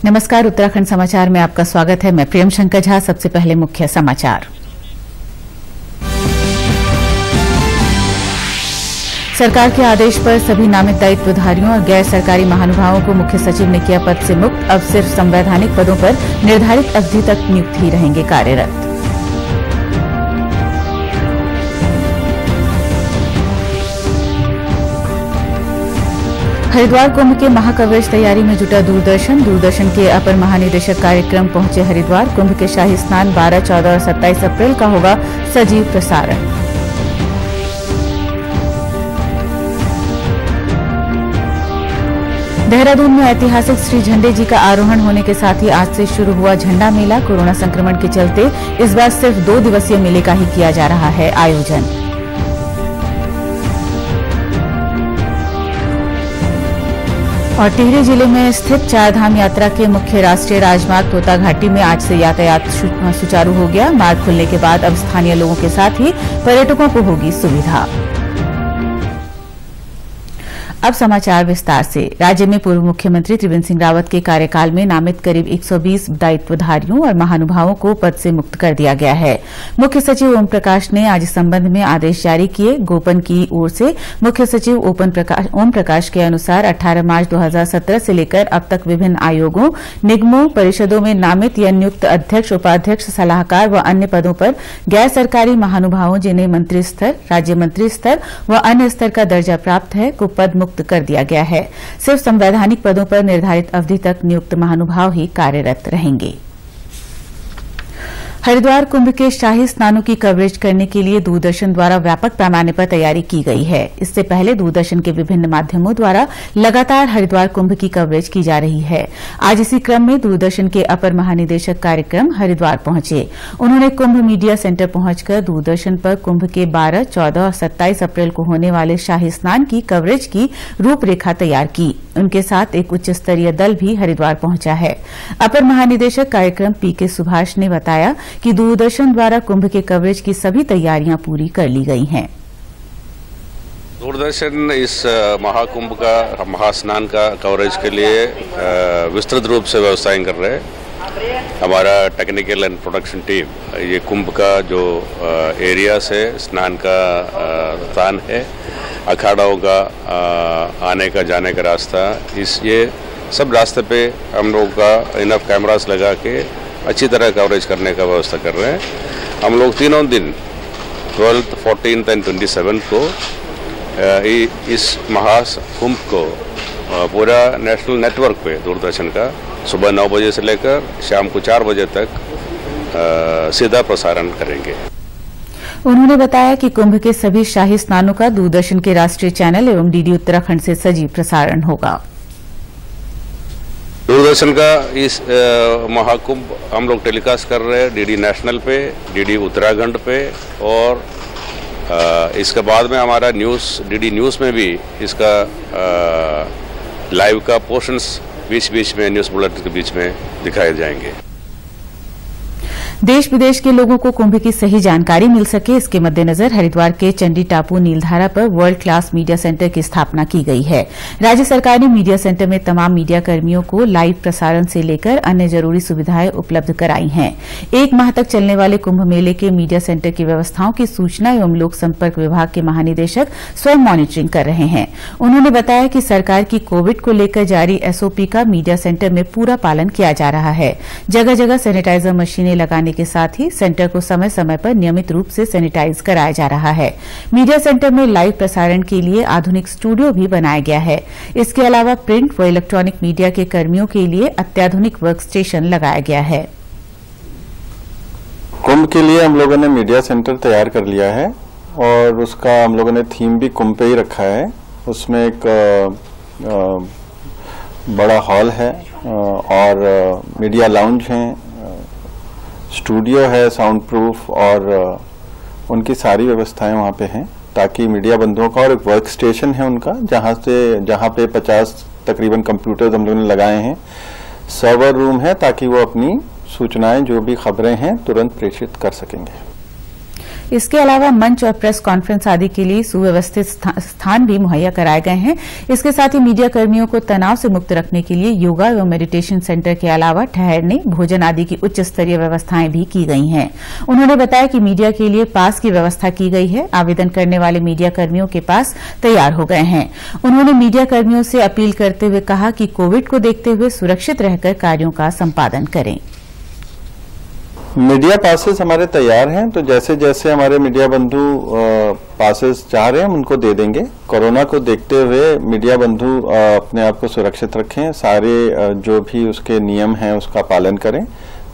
नमस्कार, उत्तराखंड समाचार में आपका स्वागत है। मैं प्रियम शंकर झा। सबसे पहले मुख्य समाचार। सरकार के आदेश पर सभी नामित दायित्वधारियों और गैर सरकारी महानुभावों को मुख्य सचिव ने किया पद से मुक्त। अब सिर्फ संवैधानिक पदों पर निर्धारित अवधि तक नियुक्त ही रहेंगे कार्यरत। हरिद्वार कुंभ के महाकवरेज तैयारी में जुटा दूरदर्शन के अपर महानिदेशक कार्यक्रम पहुंचे हरिद्वार। कुंभ के शाही स्नान 12, 14 और 27 अप्रैल का होगा सजीव प्रसारण। देहरादून में ऐतिहासिक श्री झंडे जी का आरोहण होने के साथ ही आज से शुरू हुआ झंडा मेला। कोरोना संक्रमण के चलते इस बार सिर्फ 2 दिवसीय मेले का ही किया जा रहा है आयोजन। और टिहरी जिले में स्थित चारधाम यात्रा के मुख्य राष्ट्रीय राजमार्ग तोता घाटी में आज से यातायात सुचारू हो गया। मार्ग खुलने के बाद अब स्थानीय लोगों के साथ ही पर्यटकों को होगी सुविधा। अब समाचार विस्तार से। राज्य में पूर्व मुख्यमंत्री त्रिवेंद्र सिंह रावत के कार्यकाल में नामित करीब 120 दायित्वधारियों और महानुभावों को पद से मुक्त कर दिया गया है। मुख्य सचिव ओम प्रकाश ने आज इस संबंध में आदेश जारी किए। गोपन की ओर से मुख्य सचिव ओम प्रकाश के अनुसार 18 मार्च 2017 से लेकर अब तक विभिन्न आयोगों, निगमों, परिषदों में नामित या नियुक्त अध्यक्ष, उपाध्यक्ष, सलाहकार व अन्य पदों पर गैर सरकारी महानुभावों जिन्हें मंत्री स्तर, राज्य मंत्री स्तर व अन्य स्तर का दर्जा प्राप्त है को पद मुक्त कर दिया गया है। सिर्फ संवैधानिक पदों पर निर्धारित अवधि तक नियुक्त महानुभाव ही कार्यरत रहेंगे। हरिद्वार कुंभ के शाही स्नानों की कवरेज करने के लिए दूरदर्शन द्वारा व्यापक पैमाने पर तैयारी की गई है। इससे पहले दूरदर्शन के विभिन्न माध्यमों द्वारा लगातार हरिद्वार कुंभ की कवरेज की जा रही है। आज इसी क्रम में दूरदर्शन के अपर महानिदेशक कार्यक्रम हरिद्वार पहुंचे। उन्होंने कुंभ मीडिया सेंटर पहुंचकर दूरदर्शन पर कुंभ के 12, 14 और 27 अप्रैल को होने वाले शाही स्नान की कवरेज की रूपरेखा तैयार की। उनके साथ एक उच्च स्तरीय दल भी हरिद्वार पहुंचा है। अपर महानिदेशक कार्यक्रम पीके सुभाष ने बताया कि दूरदर्शन द्वारा कुंभ के कवरेज की सभी तैयारियां पूरी कर ली गई हैं। दूरदर्शन इस महाकुंभ का, महास्नान का कवरेज के लिए विस्तृत रूप से व्यवस्थाएं कर रहे हैं। हमारा टेक्निकल एंड प्रोडक्शन टीम ये कुंभ का जो एरिया से स्नान का स्थान है, अखाड़ों का आने का जाने का रास्ता, ये सब रास्ते पे हम लोग का इनफ कैमरास लगा के अच्छी तरह कवरेज करने का व्यवस्था कर रहे हैं। हम लोग तीनों दिन 12th, 14th एंड 27th को इस महाकुंभ को पूरा नेशनल नेटवर्क पे दूरदर्शन का सुबह 9 बजे से लेकर शाम को 4 बजे तक सीधा प्रसारण करेंगे। उन्होंने बताया कि कुंभ के सभी शाही स्नानों का दूरदर्शन के राष्ट्रीय चैनल एवं डीडी उत्तराखंड से सजीव प्रसारण होगा। दूरदर्शन का इस महाकुंभ हम लोग टेलीकास्ट कर रहे हैं डीडी नेशनल पे, डीडी उत्तराखंड पे, और इसके बाद में हमारा डीडी न्यूज़ में भी इसका लाइव का पोर्शंस बीच बीच में न्यूज़ बुलेटिन के बीच में दिखाए जाएंगे। देश विदेश के लोगों को कुंभ की सही जानकारी मिल सके, इसके मद्देनजर हरिद्वार के चंडी टापू नीलधारा पर वर्ल्ड क्लास मीडिया सेंटर की स्थापना की गई है। राज्य सरकार ने मीडिया सेंटर में तमाम मीडिया कर्मियों को लाइव प्रसारण से लेकर अन्य जरूरी सुविधाएं उपलब्ध कराई हैं। 1 माह तक चलने वाले कुंभ मेले के मीडिया सेंटर की व्यवस्थाओं की सूचना एवं लोक संपर्क विभाग के महानिदेशक स्वयं मॉनिटरिंग कर रहे हैं। उन्होंने बताया कि सरकार की कोविड को लेकर जारी एसओपी का मीडिया सेंटर में पूरा पालन किया जा रहा है। जगह जगह सैनिटाइजर मशीनें लगाने के साथ ही सेंटर को समय समय पर नियमित रूप से सैनिटाइज कराया जा रहा है। मीडिया सेंटर में लाइव प्रसारण के लिए आधुनिक स्टूडियो भी बनाया गया है। इसके अलावा प्रिंट व इलेक्ट्रॉनिक मीडिया के कर्मियों के लिए अत्याधुनिक वर्क स्टेशन लगाया गया है। कुंभ के लिए हम लोगों ने मीडिया सेंटर तैयार कर लिया है और उसका हम लोगों ने थीम भी कुंभ पे ही रखा है। उसमें एक बड़ा हॉल है और मीडिया लाउंज है, स्टूडियो है साउंड प्रूफ, और उनकी सारी व्यवस्थाएं वहाँ पे हैं ताकि मीडिया बंधुओं का, और एक वर्क स्टेशन है उनका जहाँ पे 50 तकरीबन कंप्यूटर्स हम लोगों ने लगाए हैं। सर्वर रूम है ताकि वो अपनी सूचनाएं, जो भी खबरें हैं, तुरंत प्रेषित कर सकेंगे। इसके अलावा मंच और प्रेस कॉन्फ्रेंस आदि के लिए सुव्यवस्थित स्थान भी मुहैया कराए गए हैं। इसके साथ ही मीडिया कर्मियों को तनाव से मुक्त रखने के लिए योगा एवं मेडिटेशन सेंटर के अलावा ठहरने, भोजन आदि की उच्च स्तरीय व्यवस्थाएं भी की गई हैं। उन्होंने बताया कि मीडिया के लिए पास की व्यवस्था की गई है। आवेदन करने वाले मीडिया कर्मियों के पास तैयार हो गए हैं। उन्होंने मीडिया कर्मियों से अपील करते हुए कहा कि कोविड को देखते हुए सुरक्षित रहकर कार्यों का संपादन करें। मीडिया पासेस हमारे तैयार हैं, तो जैसे जैसे हमारे मीडिया बंधु पासेस चाह रहे हैं हम उनको दे देंगे। कोरोना को देखते हुए मीडिया बंधु अपने आप को सुरक्षित रखें, सारे जो भी उसके नियम हैं उसका पालन करें,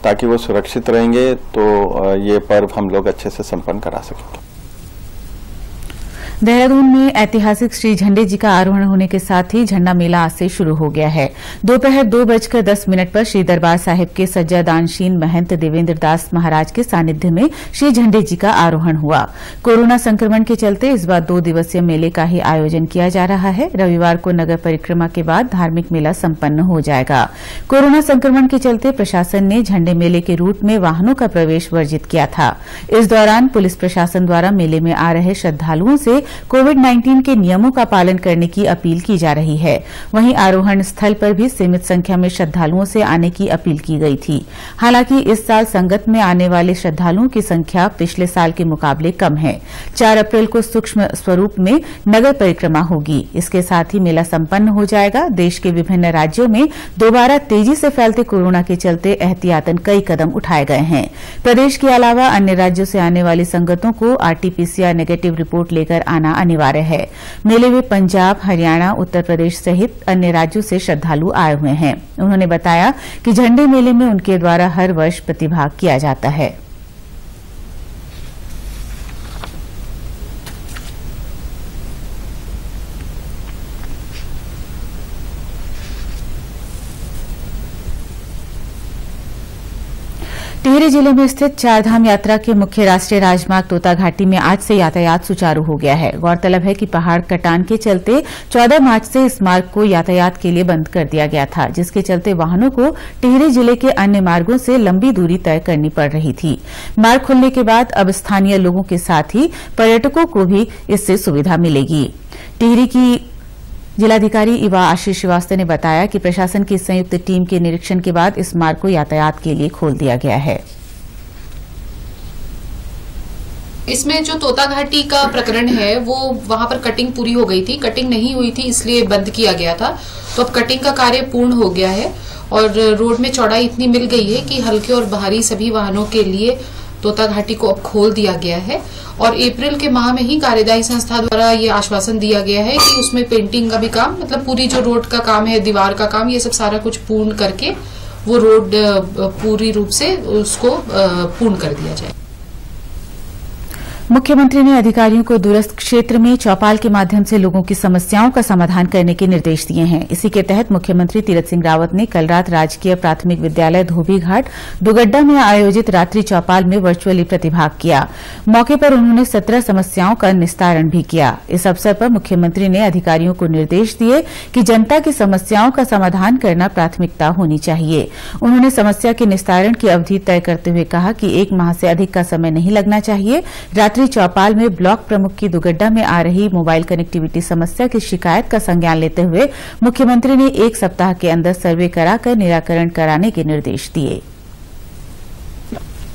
ताकि वो सुरक्षित रहेंगे तो ये पर्व हम लोग अच्छे से संपन्न करा सकेंगे। देहरादून में ऐतिहासिक श्री झंडे जी का आरोहण होने के साथ ही झंडा मेला आज से शुरू हो गया है। दोपहर 2:10 पर श्री दरबार साहिब के सज्जादानशीन महंत देवेंद्र दास महाराज के सानिध्य में श्री झंडे जी का आरोहण हुआ। कोरोना संक्रमण के चलते इस बार 2 दिवसीय मेले का ही आयोजन किया जा रहा है। रविवार को नगर परिक्रमा के बाद धार्मिक मेला संपन्न हो जाएगा। कोरोना संक्रमण के चलते प्रशासन ने झंडे मेले के रूट में वाहनों का प्रवेश वर्जित किया था। इस दौरान पुलिस प्रशासन द्वारा मेले में आ रहे श्रद्धालुओं से कोविड-19 के नियमों का पालन करने की अपील की जा रही है। वहीं आरोहण स्थल पर भी सीमित संख्या में श्रद्धालुओं से आने की अपील की गई थी। हालांकि इस साल संगत में आने वाले श्रद्धालुओं की संख्या पिछले साल के मुकाबले कम है। 4 अप्रैल को सूक्ष्म स्वरूप में नगर परिक्रमा होगी। इसके साथ ही मेला संपन्न हो जाएगा। देश के विभिन्न राज्यों में दोबारा तेजी से फैलते कोरोना के चलते एहतियातन कई कदम उठाए गए हैं। प्रदेश के अलावा अन्य राज्यों से आने वाली संगतों को आरटी-पीसीआर नेगेटिव रिपोर्ट लेकर आना अनिवार्य है। मेले में पंजाब, हरियाणा, उत्तर प्रदेश सहित अन्य राज्यों से श्रद्धालु आए हुए हैं। उन्होंने बताया कि झंडे मेले में उनके द्वारा हर वर्ष प्रतिभाग किया जाता है। टिहरी जिले में स्थित चारधाम यात्रा के मुख्य राष्ट्रीय राजमार्ग तोता घाटी में आज से यातायात सुचारू हो गया है। गौरतलब है कि पहाड़ कटान के चलते 14 मार्च से इस मार्ग को यातायात के लिए बंद कर दिया गया था, जिसके चलते वाहनों को टिहरी जिले के अन्य मार्गों से लंबी दूरी तय करनी पड़ रही थी। मार्ग खुलने के बाद अब स्थानीय लोगों के साथ ही पर्यटकों को भी इससे सुविधा मिलेगी। टिहरी की जिलाधिकारी इवा आशीष श्रीवास्तव ने बताया कि प्रशासन की संयुक्त टीम के निरीक्षण के बाद इस मार्ग को यातायात के लिए खोल दिया गया है। इसमें जो तोता घाटी का प्रकरण है वो वहां पर कटिंग पूरी हो गई थी, कटिंग नहीं हुई थी इसलिए बंद किया गया था। तो अब कटिंग का कार्य पूर्ण हो गया है और रोड में चौड़ाई इतनी मिल गई है कि हल्के और भारी सभी वाहनों के लिए तोता घाटी को अब खोल दिया गया है। और अप्रैल के माह में ही कार्यदायी संस्था द्वारा ये आश्वासन दिया गया है कि उसमें पेंटिंग का भी काम, मतलब पूरी जो रोड का काम है, दीवार का काम, ये सब सारा कुछ पूर्ण करके वो रोड पूरी रूप से उसको पूर्ण कर दिया जाए। मुख्यमंत्री ने अधिकारियों को दूरस्थ क्षेत्र में चौपाल के माध्यम से लोगों की समस्याओं का समाधान करने के निर्देश दिए हैं। इसी के तहत मुख्यमंत्री तीरथ सिंह रावत ने कल रात राजकीय प्राथमिक विद्यालय धोबीघाट दुगड्डा में आयोजित रात्रि चौपाल में वर्चुअली प्रतिभाग किया। मौके पर उन्होंने 17 समस्याओं का निस्तारण भी किया। इस अवसर पर मुख्यमंत्री ने अधिकारियों को निर्देश दिए कि जनता की समस्याओं का समाधान करना प्राथमिकता होनी चाहिए। उन्होंने समस्या के निस्तारण की अवधि तय करते हुए कहा कि 1 माह से अधिक का समय नहीं लगना चाहिए। रात्रि चौपाल में ब्लॉक प्रमुख की दुगड्डा में आ रही मोबाइल कनेक्टिविटी समस्या की शिकायत का संज्ञान लेते हुए मुख्यमंत्री ने 1 सप्ताह के अंदर सर्वे कराकर निराकरण कराने के निर्देश दिए।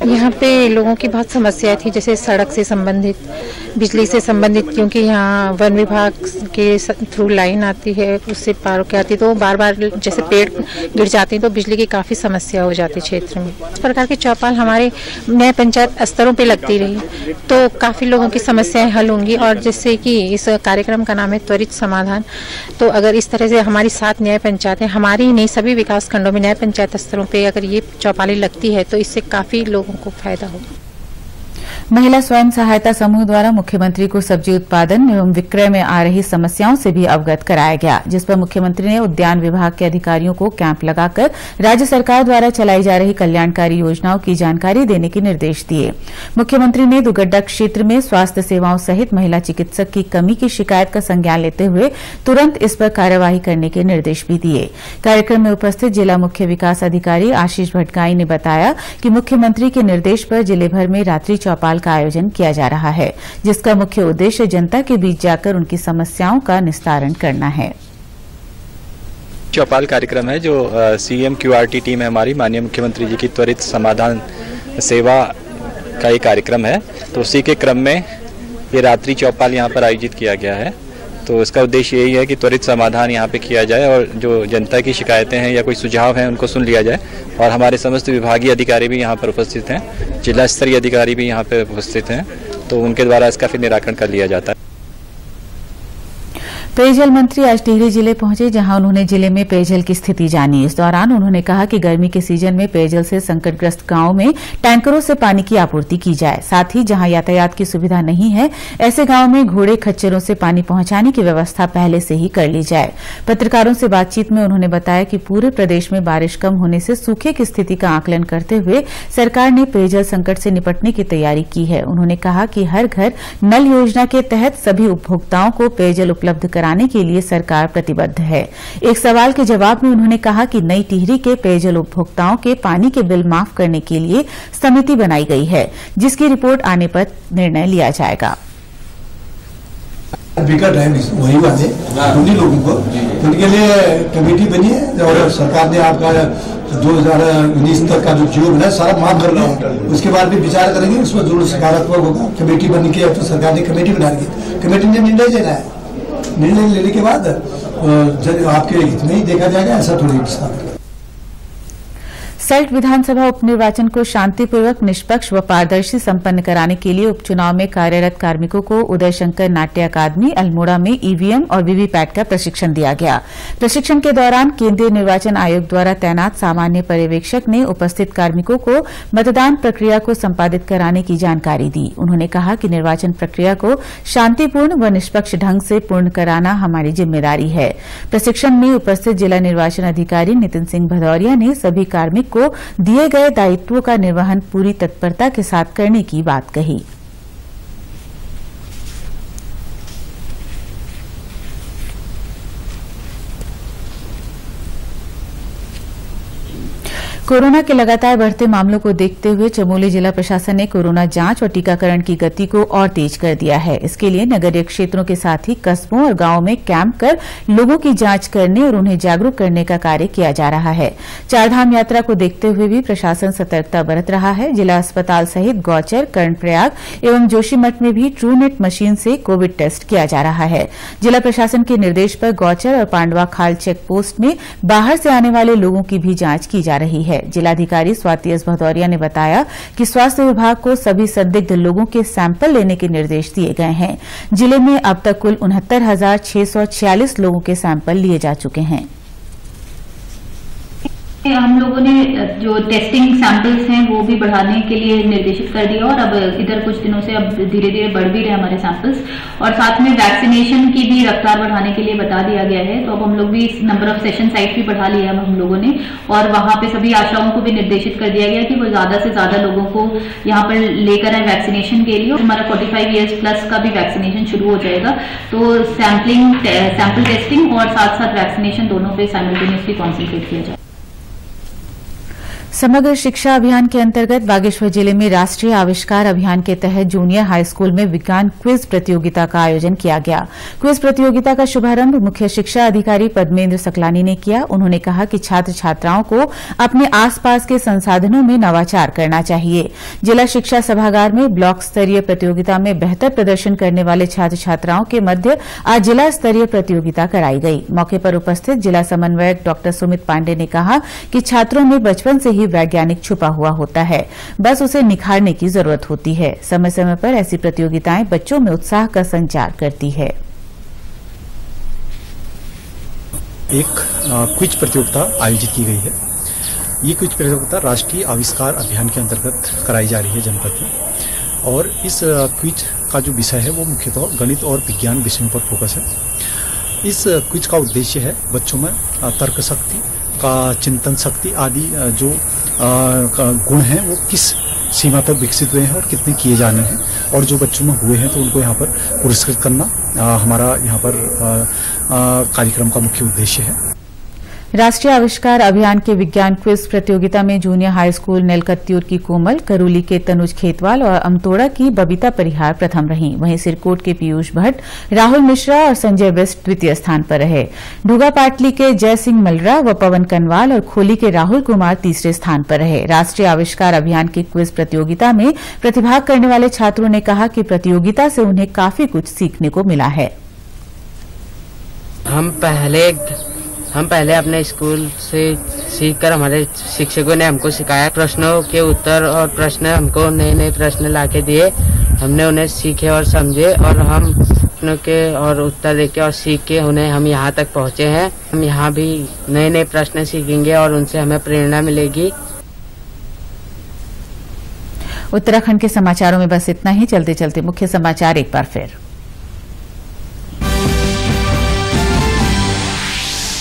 यहाँ पे लोगों की बहुत समस्याएं थी, जैसे सड़क से संबंधित, बिजली से संबंधित, क्योंकि यहाँ वन विभाग के थ्रू लाइन आती है, उससे पार के आती, तो बार बार जैसे पेड़ गिर जाते हैं तो बिजली की काफ़ी समस्या हो जाती है क्षेत्र में। इस प्रकार की चौपाल हमारे न्याय पंचायत स्तरों पे लगती रही तो काफ़ी लोगों की समस्याएं हल होंगी, और जिससे कि इस कार्यक्रम का नाम है त्वरित समाधान। तो अगर इस तरह से हमारी 7 न्याय पंचायतें, हमारी ही नहीं सभी विकास खंडों में न्याय पंचायत स्तरों पर अगर ये चौपालें लगती है तो इससे काफ़ी लोगों को फायदा होगा। महिला स्वयं सहायता समूह द्वारा मुख्यमंत्री को सब्जी उत्पादन एवं विक्रय में आ रही समस्याओं से भी अवगत कराया गया, जिस पर मुख्यमंत्री ने उद्यान विभाग के अधिकारियों को कैंप लगाकर राज्य सरकार द्वारा चलाई जा रही कल्याणकारी योजनाओं की जानकारी देने के निर्देश दिए। मुख्यमंत्री ने दुगड्डा क्षेत्र में स्वास्थ्य सेवाओं सहित महिला चिकित्सक की कमी की शिकायत का संज्ञान लेते हुए तुरंत इस पर कार्यवाही करने के निर्देश भी दिए। कार्यक्रम में उपस्थित जिला मुख्य विकास अधिकारी आशीष भटगाई ने बताया कि मुख्यमंत्री के निर्देश पर जिले भर में रात्रि चौपाल का आयोजन किया जा रहा है, जिसका मुख्य उद्देश्य जनता के बीच जाकर उनकी समस्याओं का निस्तारण करना है। चौपाल कार्यक्रम है जो सीएम क्यूआरटी टीम है हमारी, माननीय मुख्यमंत्री जी की त्वरित समाधान सेवा का ये कार्यक्रम है। तो उसी के क्रम में ये रात्रि चौपाल यहाँ पर आयोजित किया गया है। तो इसका उद्देश्य यही है कि त्वरित समाधान यहाँ पे किया जाए और जो जनता की शिकायतें हैं या कोई सुझाव हैं उनको सुन लिया जाए। और हमारे समस्त विभागीय अधिकारी भी यहाँ पर उपस्थित हैं, जिला स्तरीय अधिकारी भी यहाँ पे उपस्थित हैं, तो उनके द्वारा इसका फिर निराकरण कर लिया जाता है। पेयजल मंत्री आज टिहरी जिले पहुंचे, जहां उन्होंने जिले में पेयजल की स्थिति जानी। इस दौरान उन्होंने कहा कि गर्मी के सीजन में पेयजल से संकटग्रस्त गांवों में टैंकरों से पानी की आपूर्ति की जाए। साथ ही जहां यातायात की सुविधा नहीं है, ऐसे गांवों में घोड़े खच्चरों से पानी पहुंचाने की व्यवस्था पहले से ही कर ली जाए। पत्रकारों से बातचीत में उन्होंने बताया कि पूरे प्रदेश में बारिश कम होने से सूखे की स्थिति का आकलन करते हुए सरकार ने पेयजल संकट से निपटने की तैयारी की है। उन्होंने कहा कि हर घर नल योजना के तहत सभी उपभोक्ताओं को पेयजल उपलब्ध कराने के लिए सरकार प्रतिबद्ध है। एक सवाल के जवाब में उन्होंने कहा कि नई टिहरी के पेयजल उपभोक्ताओं के पानी के बिल माफ करने के लिए समिति बनाई गई है, जिसकी रिपोर्ट आने पर निर्णय लिया जाएगा। विकट है वही वाले उन्हीं लोगों को, उनके लिए कमेटी बनी है और सरकार ने आपका 2019 तक का जो जियो बना सारा माफ कर लिया। उसके बाद भी विचार करेंगे, उसमें जरूर सकारात्मक होगा। कमेटी बन के तो सरकार ने कमेटी बना दी, कमेटी ने निर्णय लेना है। निर्णय लेने के बाद आपके हित में ही देखा जाएगा, ऐसा थोड़ी विस्तार। सल्ट विधानसभा उपनिर्वाचन को शांतिपूर्वक, निष्पक्ष व पारदर्शी संपन्न कराने के लिए उपचुनाव में कार्यरत कार्मिकों को उदय शंकर नाट्य अकादमी अल्मोड़ा में ईवीएम और वीवीपैट का प्रशिक्षण दिया गया। प्रशिक्षण के दौरान केंद्रीय निर्वाचन आयोग द्वारा तैनात सामान्य पर्यवेक्षक ने उपस्थित कार्मिकों को मतदान प्रक्रिया को संपादित कराने की जानकारी दी। उन्होंने कहा कि निर्वाचन प्रक्रिया को शांतिपूर्ण व निष्पक्ष ढंग से पूर्ण कराना हमारी जिम्मेदारी है। प्रशिक्षण में उपस्थित जिला निर्वाचन अधिकारी नितिन सिंह भदौरिया ने सभी कार्मिक को दिए गए दायित्वों का निर्वहन पूरी तत्परता के साथ करने की बात कही। कोरोना के लगातार बढ़ते मामलों को देखते हुए चमोली जिला प्रशासन ने कोरोना जांच और टीकाकरण की गति को और तेज कर दिया है। इसके लिए नगरीय क्षेत्रों के साथ ही कस्बों और गांवों में कैंप कर लोगों की जांच करने और उन्हें जागरूक करने का कार्य किया जा रहा है। चारधाम यात्रा को देखते हुए भी प्रशासन सतर्कता बरत रहा है। जिला अस्पताल सहित गौचर, कर्णप्रयाग एवं जोशीमठ में भी ट्रूनेट मशीन से कोविड टेस्ट किया जा रहा है। जिला प्रशासन के निर्देश पर गौचर और पांडवा खाल चेक पोस्ट में बाहर से आने वाले लोगों की भी जांच की जा रही है। जिलाधिकारी स्वाति एस भदौरिया ने बताया कि स्वास्थ्य विभाग को सभी संदिग्ध लोगों के सैंपल लेने के निर्देश दिए गए हैं। जिले में अब तक कुल 69,646 लोगों के सैंपल लिए जा चुके हैं। हम लोगों ने जो टेस्टिंग सैंपल्स हैं वो भी बढ़ाने के लिए निर्देशित कर दिया और अब इधर कुछ दिनों से अब धीरे धीरे बढ़ भी रहे हमारे सैंपल्स, और साथ में वैक्सीनेशन की भी रफ्तार बढ़ाने के लिए बता दिया गया है। तो अब हम लोग भी नंबर ऑफ सेशन साइट भी बढ़ा लिया हम लोगों ने, और वहां पे सभी आशाओं को भी निर्देशित कर दिया गया कि वो ज्यादा से ज्यादा लोगों को यहाँ पर लेकर आए वैक्सीनेशन के लिए। हमारा 45 ईयर्स प्लस का भी वैक्सीनेशन शुरू हो जाएगा। तो सैंपल टेस्टिंग और साथ साथ वैक्सीनेशन दोनों पे साइमल्टेनियसली कॉन्सेंट्रेट किया जाए। समग्र शिक्षा अभियान के अंतर्गत बागेश्वर जिले में राष्ट्रीय आविष्कार अभियान के तहत जूनियर हाई स्कूल में विज्ञान क्विज प्रतियोगिता का आयोजन किया गया। क्विज प्रतियोगिता का शुभारंभ मुख्य शिक्षा अधिकारी पद्मेंद्र सकलानी ने किया। उन्होंने कहा कि छात्र छात्राओं को अपने आसपास के संसाधनों में नवाचार करना चाहिए। जिला शिक्षा सभागार में ब्लॉक स्तरीय प्रतियोगिता में बेहतर प्रदर्शन करने वाले छात्र छात्राओं के मध्य आज जिला स्तरीय प्रतियोगिता कराई गई। मौके पर उपस्थित जिला समन्वयक डॉ सुमित पांडे ने कहा कि छात्रों में बचपन से ही वैज्ञानिक छुपा हुआ होता है, बस उसे निखारने की जरूरत होती है। समय समय पर ऐसी प्रतियोगिताएं बच्चों में उत्साह का संचार करती है। एक क्विज प्रतियोगिता आयोजित की गई है। ये क्विज प्रतियोगिता राष्ट्रीय आविष्कार अभियान के अंतर्गत कराई जा रही है जनपद में। और इस क्विज का जो विषय है वो मुख्यतः गणित और विज्ञान विषयों पर फोकस है। इस क्विज का उद्देश्य है बच्चों में तर्क शक्ति का चिंतन शक्ति आदि जो गुण हैं वो किस सीमा तक विकसित हुए हैं और कितने किए जाने हैं, और जो बच्चों में हुए हैं तो उनको यहाँ पर पुरस्कृत करना हमारा यहाँ पर कार्यक्रम का मुख्य उद्देश्य है। राष्ट्रीय आविष्कार अभियान के विज्ञान क्विज प्रतियोगिता में जूनियर हाई स्कूल नेलकत्यूर की कोमल, करूली के तनुज खेतवाल और अमतोड़ा की बबीता परिहार प्रथम रहीं। वहीं सिरकोट के पीयूष भट्ट, राहुल मिश्रा और संजय बिस्ट द्वितीय स्थान पर रहे। ढुगा पाटली के जय सिंह मलरा व पवन कनवाल और खोली के राहुल कुमार तीसरे स्थान पर रहे। राष्ट्रीय आविष्कार अभियान की क्विज प्रतियोगिता में प्रतिभाग करने वाले छात्रों ने कहा कि प्रतियोगिता से उन्हें काफी कुछ सीखने को मिला है। हम पहले अपने स्कूल से सीखकर हमारे शिक्षकों ने हमको सिखाया, प्रश्नों के उत्तर और प्रश्न हमको नए नए प्रश्न लाके दिए। हमने उन्हें सीखे और समझे और हम प्रश्नों के और उत्तर देके और सीख के हम यहाँ तक पहुँचे हैं। हम यहाँ भी नए नए प्रश्न सीखेंगे और उनसे हमें प्रेरणा मिलेगी। उत्तराखंड के समाचारों में बस इतना ही। चलते चलते मुख्य समाचार एक बार फिर।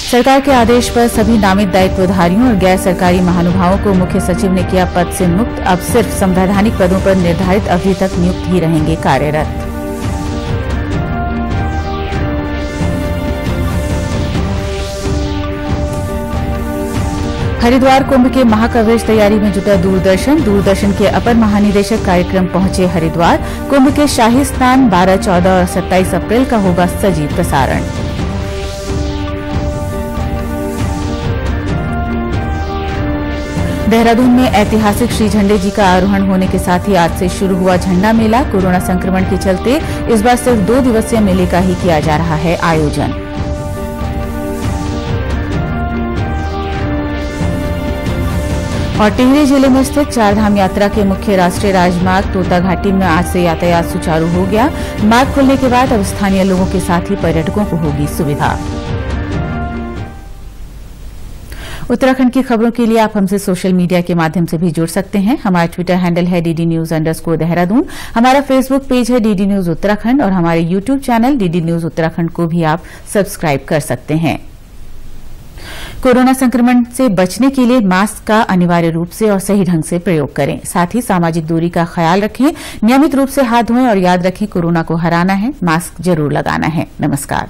सरकार के आदेश पर सभी नामित दायित्वधारियों और गैर सरकारी महानुभावों को मुख्य सचिव ने किया पद से मुक्त। अब सिर्फ संवैधानिक पदों पर निर्धारित अवधि तक नियुक्त ही रहेंगे कार्यरत। हरिद्वार कुंभ के महाकवरेज तैयारी में जुटा दूरदर्शन के अपर महानिदेशक कार्यक्रम पहुंचे हरिद्वार। कुंभ के शाही स्नान 12, 14 और 27 अप्रैल का होगा सजीव प्रसारण। देहरादून में ऐतिहासिक श्री झंडे जी का आरोहण होने के साथ ही आज से शुरू हुआ झंडा मेला। कोरोना संक्रमण के चलते इस बार सिर्फ 2 दिवसीय मेले का ही किया जा रहा है आयोजन। और टिहरी जिले में स्थित चारधाम यात्रा के मुख्य राष्ट्रीय राजमार्ग तोता घाटी में आज से यातायात सुचारू हो गया। मार्ग खुलने के बाद अब स्थानीय लोगों के साथ ही पर्यटकों को होगी सुविधा। उत्तराखंड की खबरों के लिए आप हमसे सोशल मीडिया के माध्यम से भी जुड़ सकते हैं। हमारा ट्विटर हैंडल है DD News_देहरादून। हमारा फेसबुक पेज है DD News उत्तराखंड और हमारे YouTube channel DD News Uttarakhand को भी आप सब्सक्राइब कर सकते हैं। कोरोना संक्रमण से बचने के लिए मास्क का अनिवार्य रूप से और सही ढंग से प्रयोग करें। साथ ही सामाजिक दूरी का ख्याल रखें, नियमित रूप से हाथ धोएं और याद रखें कोरोना को हराना है, मास्क जरूर लगाना है। नमस्कार।